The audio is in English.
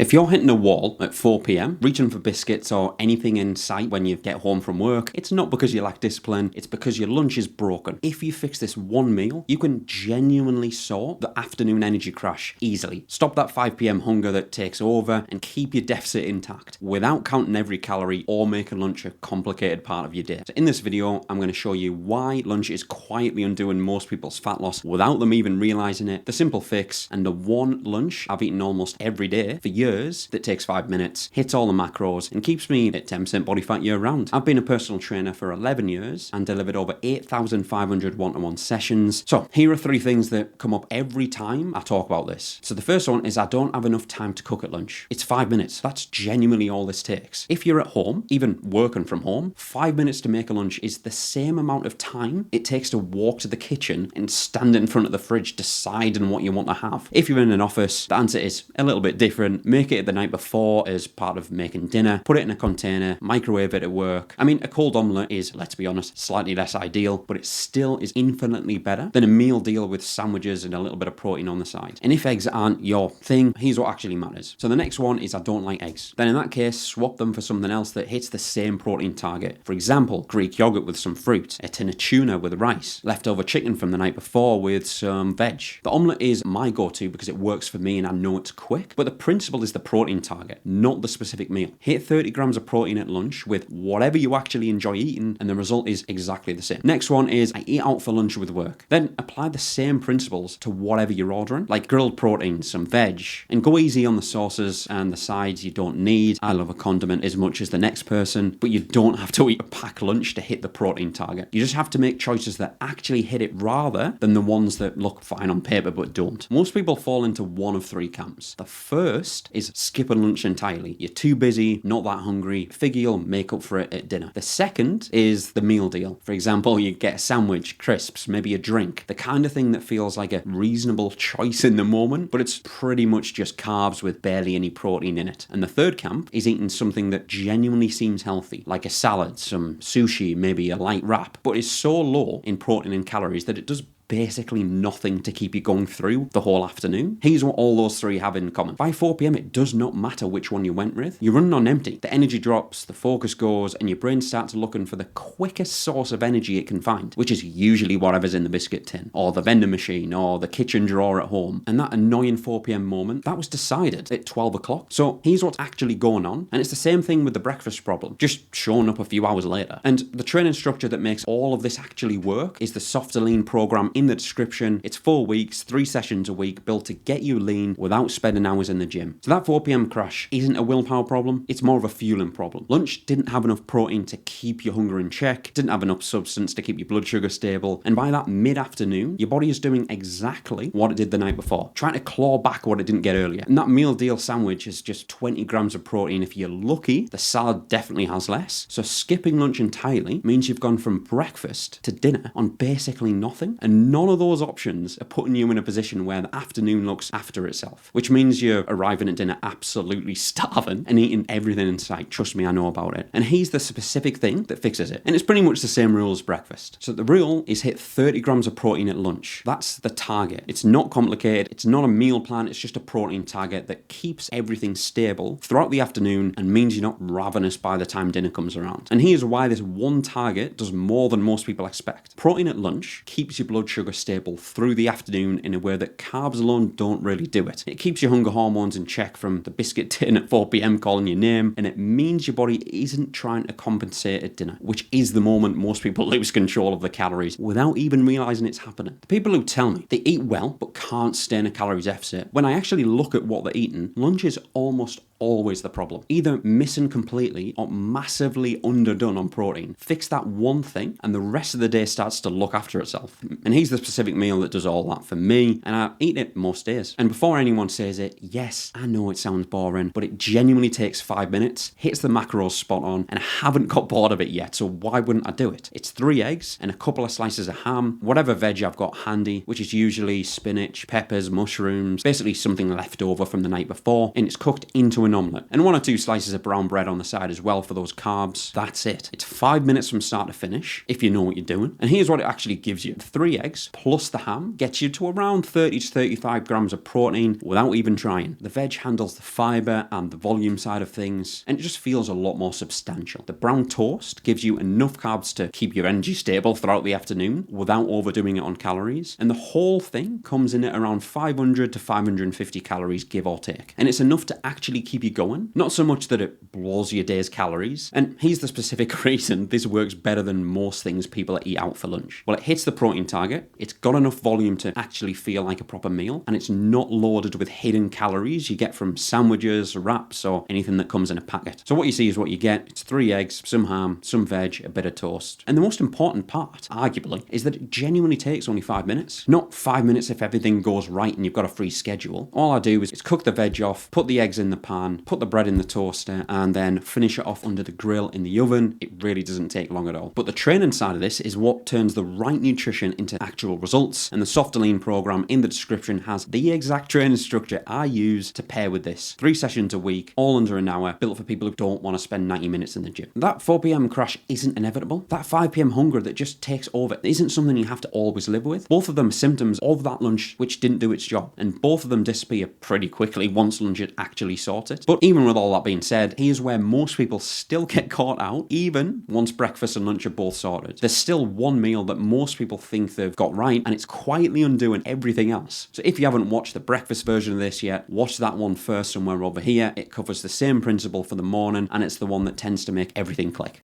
If you're hitting a wall at 4 p.m, reaching for biscuits or anything in sight when you get home from work, it's not because you lack discipline, it's because your lunch is broken. If you fix this one meal, you can genuinely sort the afternoon energy crash easily. Stop that 5 p.m. hunger that takes over and keep your deficit intact without counting every calorie or making lunch a complicated part of your day. So in this video, I'm going to show you why lunch is quietly undoing most people's fat loss without them even realizing it, the simple fix, and the one lunch I've eaten almost every day for years that takes 5 minutes, hits all the macros, and keeps me at 10% body fat year round. I've been a personal trainer for 11 years and delivered over 8,500 one-to-one sessions. So here are 3 things that come up every time I talk about this. So the first one is I don't have enough time to cook at lunch. It's 5 minutes. That's genuinely all this takes. If you're at home, even working from home, 5 minutes to make a lunch is the same amount of time it takes to walk to the kitchen and stand in front of the fridge deciding what you want to have. If you're in an office, the answer is a little bit different. Make it the night before as part of making dinner, put it in a container, microwave it at work. I mean, a cold omelette is, let's be honest, slightly less ideal, but it still is infinitely better than a meal deal with sandwiches and a little bit of protein on the side. And if eggs aren't your thing, here's what actually matters. So the next one is I don't like eggs. Then in that case, swap them for something else that hits the same protein target. For example, Greek yogurt with some fruit, a tin of tuna with rice, leftover chicken from the night before with some veg. The omelette is my go-to because it works for me and I know it's quick, but the principle is the protein target, not the specific meal. Hit 30 grams of protein at lunch with whatever you actually enjoy eating, and the result is exactly the same. Next one is I eat out for lunch with work. Then apply the same principles to whatever you're ordering, like grilled protein, some veg, and go easy on the sauces and the sides you don't need. I love a condiment as much as the next person, but you don't have to eat a packed lunch to hit the protein target. You just have to make choices that actually hit it rather than the ones that look fine on paper but don't. Most people fall into one of 3 camps. The first is skipping lunch entirely. You're too busy, not that hungry, figure you'll make up for it at dinner. The second is the meal deal. For example, you get a sandwich, crisps, maybe a drink, the kind of thing that feels like a reasonable choice in the moment, but it's pretty much just carbs with barely any protein in it. And the third camp is eating something that genuinely seems healthy, like a salad, some sushi, maybe a light wrap, but is so low in protein and calories that it does basically nothing to keep you going through the whole afternoon. Here's what all those 3 have in common. By 4 p.m, it does not matter which one you went with. You're running on empty. The energy drops, the focus goes, and your brain starts looking for the quickest source of energy it can find, which is usually whatever's in the biscuit tin, or the vending machine, or the kitchen drawer at home. And that annoying 4 p.m. moment, that was decided at 12 o'clock. So here's what's actually going on. And it's the same thing with the breakfast problem, just showing up a few hours later. And the training structure that makes all of this actually work is the Softer Lean program in the description. It's 4 weeks, 3 sessions a week, built to get you lean without spending hours in the gym. So that 4 p.m. crash isn't a willpower problem, it's more of a fueling problem. Lunch didn't have enough protein to keep your hunger in check, didn't have enough substance to keep your blood sugar stable, and by that mid-afternoon, your body is doing exactly what it did the night before, trying to claw back what it didn't get earlier. And that meal deal sandwich is just 20 grams of protein. If you're lucky, the salad definitely has less. So skipping lunch entirely means you've gone from breakfast to dinner on basically nothing, and none of those options are putting you in a position where the afternoon looks after itself, which means you're arriving at dinner absolutely starving and eating everything in sight. Trust me, I know about it. And here's the specific thing that fixes it. And it's pretty much the same rule as breakfast. So the rule is hit 30 grams of protein at lunch. That's the target. It's not complicated. It's not a meal plan. It's just a protein target that keeps everything stable throughout the afternoon and means you're not ravenous by the time dinner comes around. And here's why this one target does more than most people expect. Protein at lunch keeps your blood sugar stable through the afternoon in a way that carbs alone don't really do it. It keeps your hunger hormones in check from the biscuit tin at 4 p.m. calling your name, and it means your body isn't trying to compensate at dinner, which is the moment most people lose control of the calories without even realizing it's happening. The people who tell me they eat well but can't stay in a calorie deficit, when I actually look at what they're eating, lunch is almost always the problem. Either missing completely or massively underdone on protein. Fix that one thing and the rest of the day starts to look after itself. And here's the specific meal that does all that for me, and I eat it most days. And before anyone says it, yes, I know it sounds boring, but it genuinely takes 5 minutes, hits the macros spot on, and I haven't got bored of it yet, so why wouldn't I do it? It's 3 eggs and a couple of slices of ham, whatever veg I've got handy, which is usually spinach, peppers, mushrooms, basically something left over from the night before, and it's cooked into an an omelette, and 1 or 2 slices of brown bread on the side as well for those carbs. That's it. It's 5 minutes from start to finish, if you know what you're doing. And here's what it actually gives you. 3 eggs plus the ham gets you to around 30 to 35 grams of protein without even trying. The veg handles the fibre and the volume side of things, and it just feels a lot more substantial. The brown toast gives you enough carbs to keep your energy stable throughout the afternoon without overdoing it on calories, and the whole thing comes in at around 500 to 550 calories, give or take. And it's enough to actually keep you going, not so much that it blows your day's calories. And here's the specific reason this works better than most things people eat out for lunch. Well, it hits the protein target, it's got enough volume to actually feel like a proper meal, and it's not loaded with hidden calories you get from sandwiches, wraps, or anything that comes in a packet. So what you see is what you get. It's 3 eggs, some ham, some veg, a bit of toast. And the most important part, arguably, is that it genuinely takes only 5 minutes. Not 5 minutes if everything goes right and you've got a free schedule. All I do is cook the veg off, put the eggs in the pan, put the bread in the toaster, and then finish it off under the grill in the oven. It really doesn't take long at all. But the training side of this is what turns the right nutrition into actual results, and the Softer Lean program in the description has the exact training structure I use to pair with this. 3 sessions a week, all under an hour, built for people who don't want to spend 90 minutes in the gym. That 4 p.m. crash isn't inevitable. That 5 p.m. hunger that just takes over isn't something you have to always live with. Both of them are symptoms of that lunch which didn't do its job, and both of them disappear pretty quickly once lunch had actually sorted. But even with all that being said, here's where most people still get caught out, even once breakfast and lunch are both sorted. There's still one meal that most people think they've got right, and it's quietly undoing everything else. So if you haven't watched the breakfast version of this yet, watch that one first somewhere over here. It covers the same principle for the morning, and it's the one that tends to make everything click.